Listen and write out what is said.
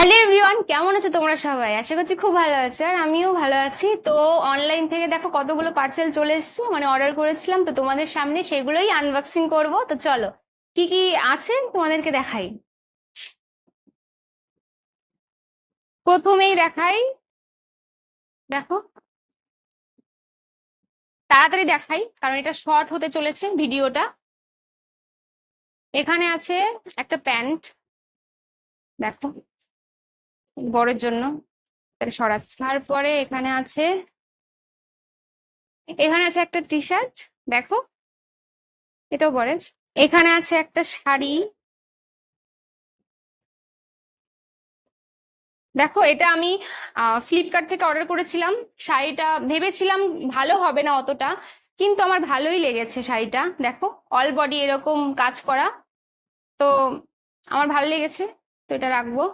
Hello everyone, কেমন আছো তোমরা সবাই? আশা করছি খুব ভালো আছো, আর আমিও ভালো আছি। তো অনলাইন থেকে দেখো কতগুলো পার্সেল চলে এসেছে, মানে অর্ডার করেছিলাম, তো তোমাদের সামনে সেগুলোই আনবক্সিং করব। তো চলো কি কি আছে তোমাদেরকে দেখাই। প্রথমেই দেখাই, দেখো, তাড়াতাড়ি দেখাই কারণ এটা শর্ট হতে চলেছে ভিডিওটা। এখানে আছে একটা প্যান্ট, দেখো, বড়ের জন্য, তাকে সরাচ্ছি। তারপরে এখানে আছে একটা টি শার্ট, দেখো, এটাও বড়ের। এখানে আছে একটা শাড়ি, দেখো, এটা আমি ফ্লিপকার্ট থেকে অর্ডার করেছিলাম। শাড়িটা ভেবেছিলাম ভালো হবে না অতটা, কিন্তু আমার ভালোই লেগেছে শাড়িটা। দেখো, অল বডি এরকম কাজ করা, তো আমার ভালো লেগেছে, তো এটা রাখবো।